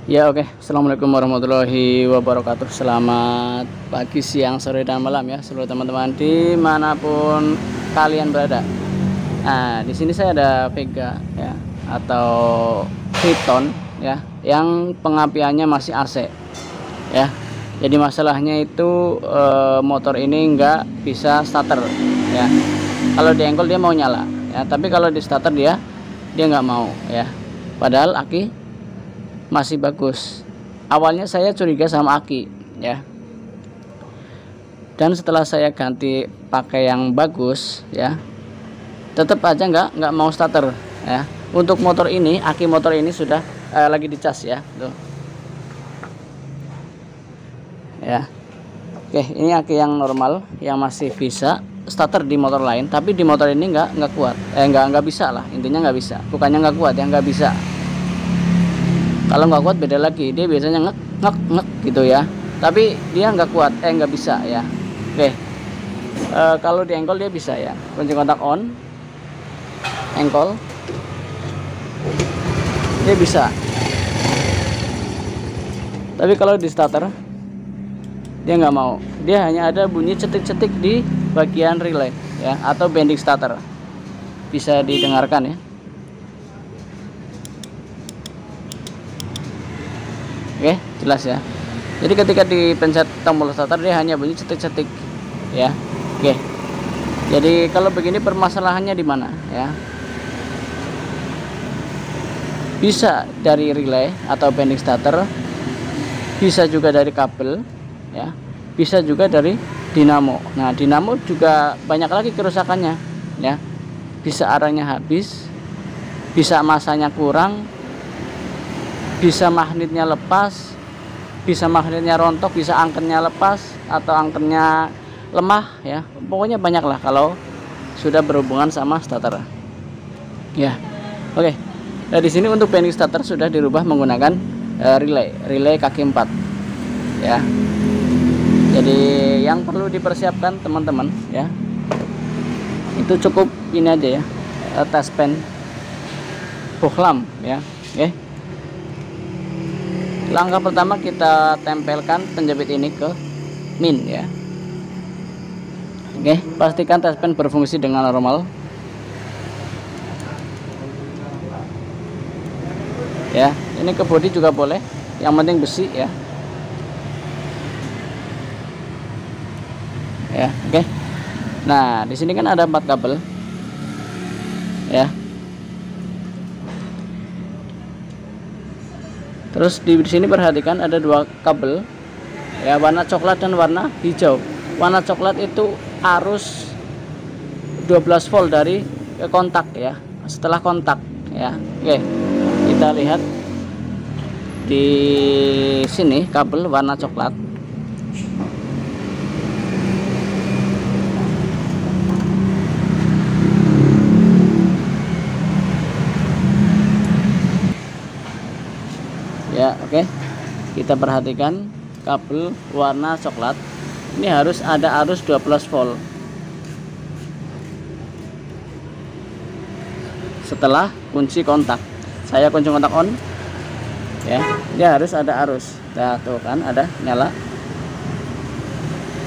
Ya, oke. Assalamualaikum warahmatullahi wabarakatuh. Selamat pagi, siang, sore, dan malam ya seluruh teman-teman dimanapun kalian berada. Nah, di sini saya ada Vega ya, atau Triton ya, yang pengapiannya masih AC ya. Jadi masalahnya itu motor ini nggak bisa starter ya. Kalau di engkol dia mau nyala ya, tapi kalau di starter dia nggak mau ya. Padahal aki masih bagus. Awalnya saya curiga sama aki ya, dan setelah saya ganti pakai yang bagus ya, tetap aja nggak mau starter ya. Untuk motor ini, aki motor ini sudah lagi dicas ya tuh ya. Oke, ini aki yang normal yang masih bisa starter di motor lain, tapi di motor ini nggak kuat, nggak bisa lah, intinya nggak bisa, bukannya nggak kuat ya, nggak bisa. Kalau nggak kuat beda lagi, dia biasanya ngek ngek ngek gitu ya, tapi dia nggak kuat, nggak bisa ya. Oke, kalau di engkol dia bisa ya, kunci kontak on engkol dia bisa, tapi kalau di starter dia nggak mau. Dia hanya ada bunyi cetik-cetik di bagian relay ya, atau bending starter, bisa didengarkan ya. Oke, jelas ya. Jadi ketika dipencet tombol starter dia hanya bunyi cetik-cetik ya. Oke. Jadi kalau begini permasalahannya di mana ya? Bisa dari relay atau bending starter, bisa juga dari kabel ya, bisa juga dari dinamo. Nah, dinamo juga banyak lagi kerusakannya ya. Bisa arangnya habis, bisa masanya kurang, bisa magnetnya lepas, bisa magnetnya rontok, bisa angkernya lepas atau angkernya lemah ya. Pokoknya banyak lah kalau sudah berhubungan sama starter ya. Oke, nah di sini untuk bending starter sudah dirubah menggunakan relay kaki 4 ya. Jadi yang perlu dipersiapkan teman-teman ya, itu cukup ini aja ya, tes pen bohlam ya. Oke, langkah pertama kita tempelkan penjepit ini ke min ya. Oke, pastikan tes pen berfungsi dengan normal ya. Ini ke bodi juga boleh, yang penting besi ya. Ya, oke. Nah, di sini kan ada 4 kabel ya. Terus di sini perhatikan ada 2 kabel ya, warna coklat dan warna hijau. Warna coklat itu arus 12 volt dari kontak ya, setelah kontak ya. Oke, kita lihat di sini kabel warna coklat ya. Oke, kita perhatikan kabel warna coklat ini harus ada arus 12 volt setelah kunci kontak. Saya kunci kontak on ya, dia harus ada arus. Nah, tuh kan ada nyala.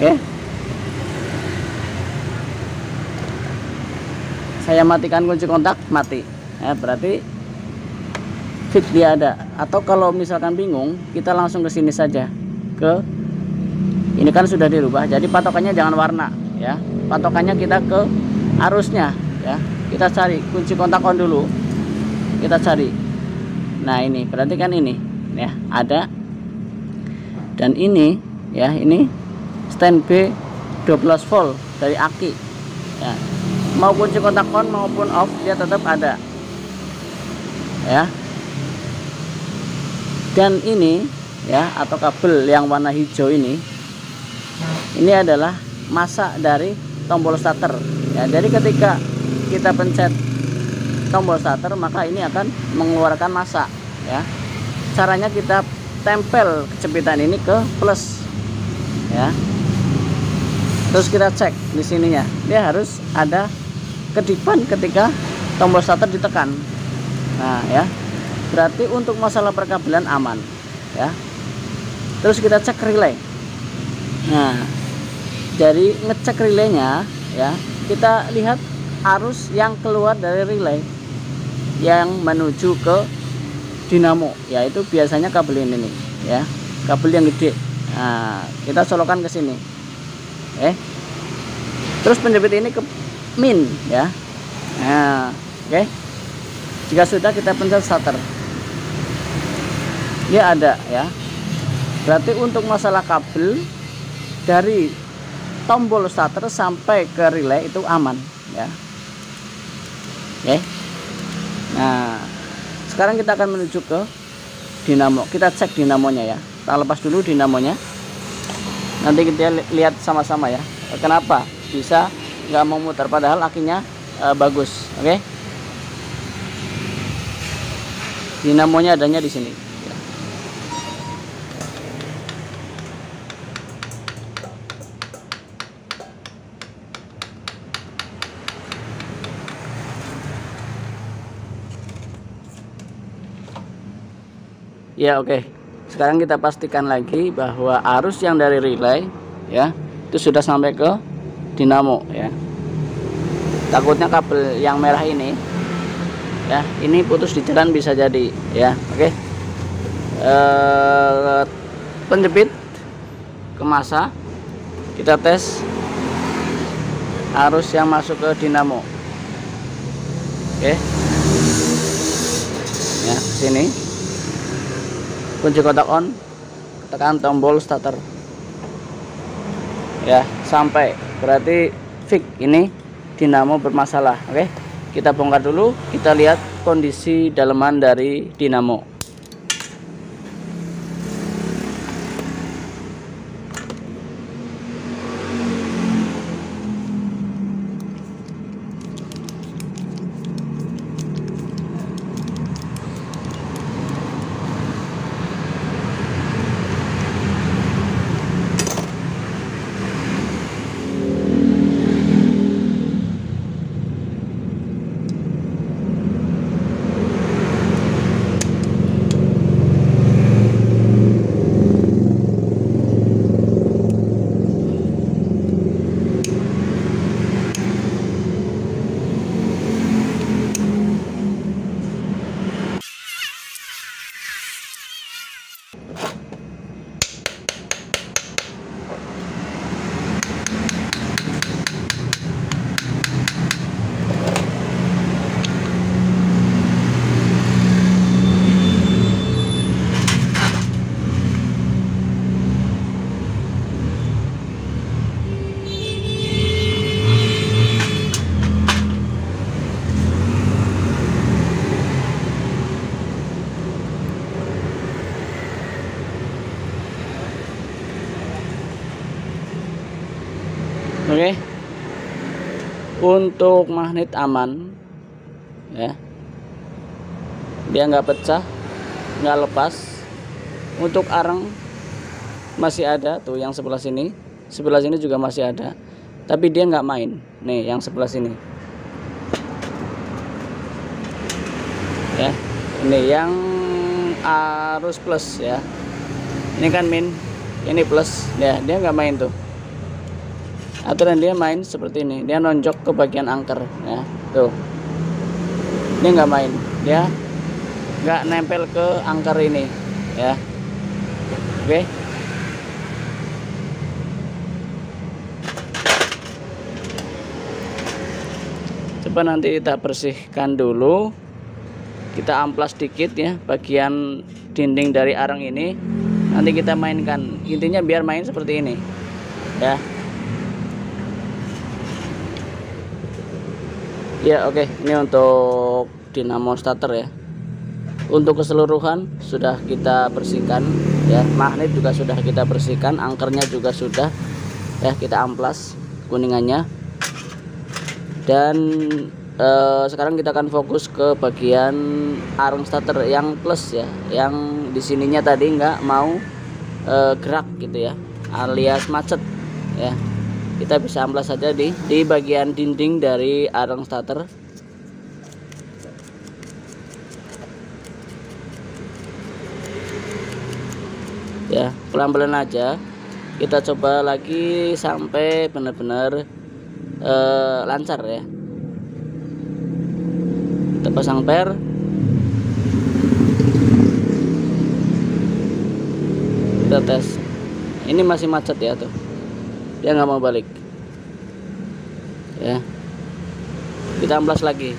Oke, saya matikan kunci kontak, mati ya, berarti fit dia ada. Atau kalau misalkan bingung, kita langsung ke sini saja, ke ini kan sudah dirubah, jadi patokannya jangan warna ya, patokannya kita ke arusnya ya. Kita cari kunci kontak on dulu, kita cari. Nah, ini berarti kan ini ya ada, dan ini ya, ini standby 12 volt dari aki ya. Mau kunci kontak on maupun off dia tetap ada ya. Dan ini ya, atau kabel yang warna hijau ini adalah massa dari tombol starter ya. Jadi ketika kita pencet tombol starter, maka ini akan mengeluarkan massa ya. Caranya kita tempel kejepitan ini ke plus ya. Terus kita cek di sininya, dia harus ada kedipan ketika tombol starter ditekan. Nah ya, berarti untuk masalah perkabelan aman ya. Terus kita cek relay. Nah, jadi ngecek relaynya ya, kita lihat arus yang keluar dari relay yang menuju ke dinamo, yaitu biasanya kabel ini nih ya, kabel yang gede. Nah, kita colokan ke sini. Terus penjepit ini ke min ya. Nah, oke. Jika sudah, kita pencet starter. Dia ada ya. Berarti untuk masalah kabel dari tombol starter sampai ke relay itu aman ya. Oke. Nah, sekarang kita akan menuju ke dinamo. Kita cek dinamonya ya. Kita lepas dulu dinamonya. Nanti kita lihat sama-sama ya. Kenapa bisa nggak mau muter padahal akinya bagus. Oke. Dinamonya adanya di sini. Ya, oke. Sekarang kita pastikan lagi bahwa arus yang dari relay ya itu sudah sampai ke dinamo ya. Takutnya kabel yang merah ini ya, ini putus di jalan bisa jadi ya. Oke. Penjepit ke massa, kita tes arus yang masuk ke dinamo. Oke. Ya, sini. Kunci kotak on, tekan tombol starter ya, sampai, berarti fix ini dinamo bermasalah. Oke, kita bongkar dulu, kita lihat kondisi daleman dari dinamo. Oke, untuk magnet aman ya, dia nggak pecah, nggak lepas. Untuk arang masih ada tuh, yang sebelah sini juga masih ada, tapi dia nggak main nih, yang sebelah sini ya. Ini yang arus plus ya, ini kan min, ini plus ya, dia nggak main tuh. Aturan dia main seperti ini, dia nonjok ke bagian angker ya, tuh dia nggak main, dia nggak nempel ke angker ini ya. Oke, coba nanti kita bersihkan dulu, kita amplas dikit ya bagian dinding dari arang ini, nanti kita mainkan, intinya biar main seperti ini ya. Ya, oke. Ini untuk dinamo starter ya. Untuk keseluruhan sudah kita bersihkan ya, magnet juga sudah kita bersihkan, angkernya juga sudah ya, kita amplas kuningannya. Dan sekarang kita akan fokus ke bagian arang starter yang plus ya, yang di sininya tadi nggak mau gerak gitu ya, alias macet ya. Kita bisa amplas saja di bagian dinding dari arang starter. ya, pelan-pelan aja. Kita coba lagi sampai benar-benar lancar ya. Kita pasang per, kita tes. Ini masih macet ya tuh, dia nggak mau balik ya. Kita amplas lagi.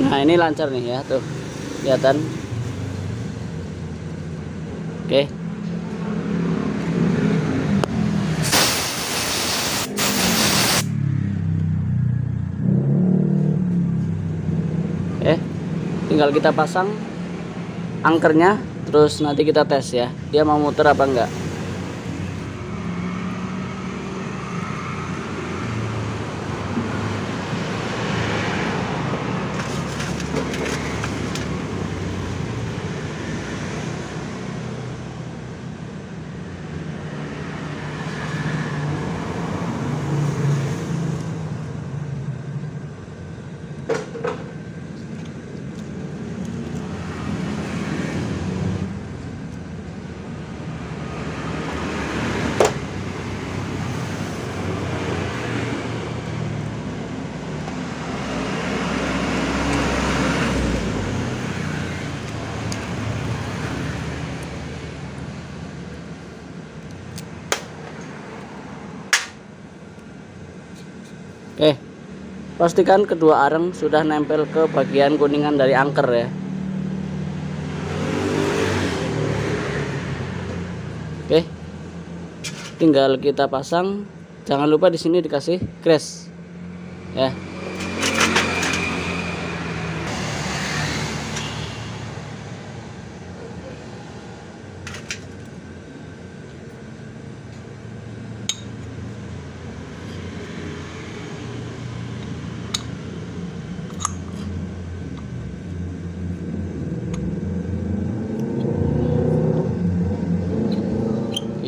Nah ini lancar nih ya tuh, kelihatan. Oke. Tinggal kita pasang angkernya, terus nanti kita tes ya, dia mau muter apa enggak. Oke, pastikan kedua areng sudah nempel ke bagian kuningan dari angker ya. Oke, tinggal kita pasang. Jangan lupa di sini dikasih grease ya.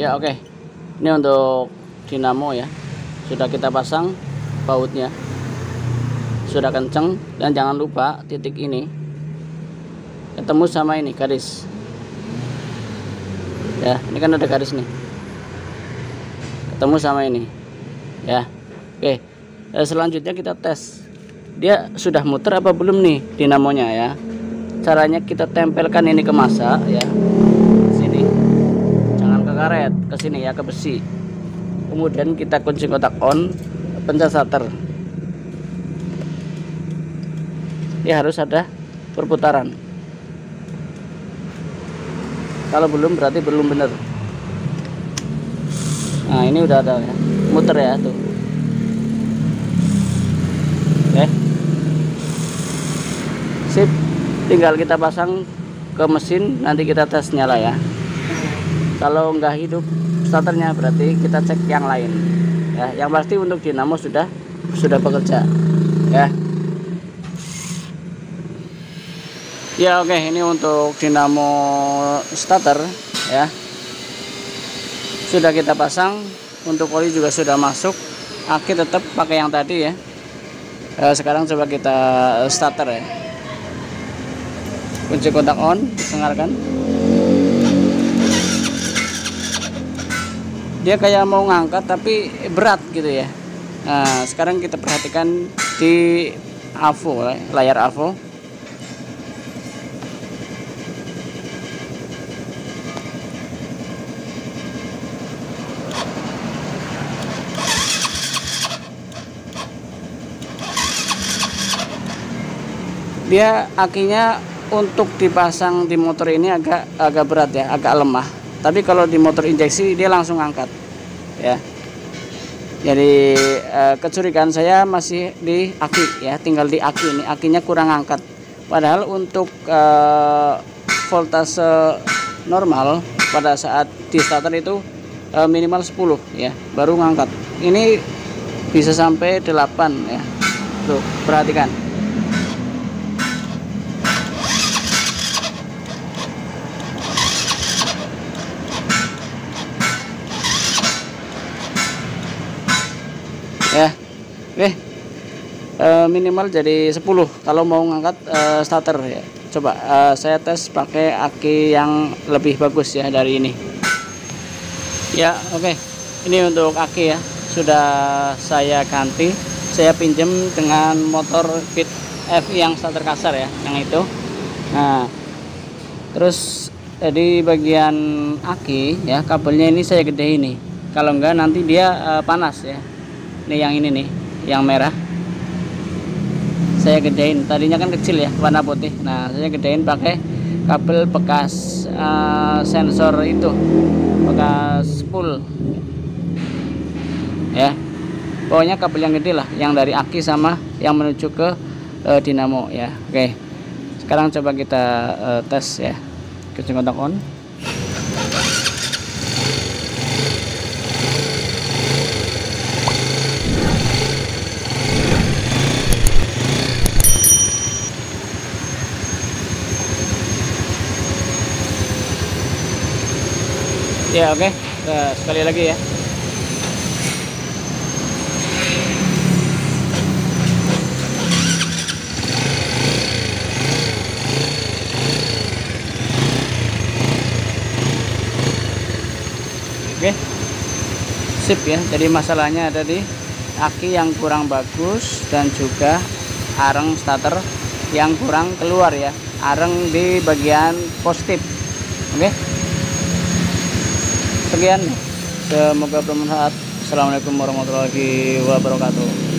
Ya oke. Ini untuk dinamo ya, sudah kita pasang bautnya, sudah kenceng. Dan jangan lupa titik ini ketemu sama ini garis ya, ini kan ada garis nih, ketemu sama ini ya. Oke, selanjutnya kita tes dia sudah muter apa belum nih dinamonya ya. Caranya kita tempelkan ini ke masa ya, sini, jangan ke karet, ke sini ya, ke besi. Kemudian kita kunci kotak on, pencet starter. Dia harus ada perputaran. Kalau belum berarti belum benar. Nah ini udah ada ya, muter ya tuh. Oke, sip. Tinggal kita pasang ke mesin, nanti kita tes nyala ya. Kalau nggak hidup starternya berarti kita cek yang lain ya. Yang pasti untuk dinamo sudah bekerja ya. Ya oke, ini untuk dinamo starter ya, sudah kita pasang. Untuk oli juga sudah masuk. Aki tetap pakai yang tadi ya. Sekarang coba kita starter ya. Kunci kontak on, dengarkan. Dia kayak mau ngangkat tapi berat gitu ya. Nah sekarang kita perhatikan di AVO, layar AVO. Dia akinya untuk dipasang di motor ini agak berat ya, agak lemah. Tapi kalau di motor injeksi dia langsung angkat ya. Jadi kecurigaan saya masih di aki ya, tinggal di aki. Ini akinya kurang angkat. Padahal untuk voltase normal pada saat di starter itu minimal 10 ya, baru ngangkat. Ini bisa sampai 8 ya. Tuh, perhatikan. Ya, oke. Minimal jadi 10 kalau mau ngangkat starter ya. Coba saya tes pakai aki yang lebih bagus ya dari ini. Ya, oke. Ini untuk aki ya, sudah saya ganti. Saya pinjam dengan motor Fit F yang starter kasar ya, yang itu. Nah, terus di bagian aki ya, kabelnya ini saya gede ini. Kalau enggak nanti dia panas ya. Ini yang ini nih, yang merah. Saya gedein, tadinya kan kecil ya, warna putih. Nah, saya gedein pakai kabel bekas sensor itu, bekas spool. Ya, pokoknya kabel yang gede lah, yang dari aki sama yang menuju ke dinamo ya. Oke, sekarang coba kita tes ya. Kita kontak on. Ya, oke. Sekali lagi ya. Oke. Sip ya. Jadi masalahnya ada di aki yang kurang bagus dan juga areng starter yang kurang keluar ya. Areng di bagian positif. Oke. Sekian, semoga bermanfaat. Assalamualaikum warahmatullahi wabarakatuh.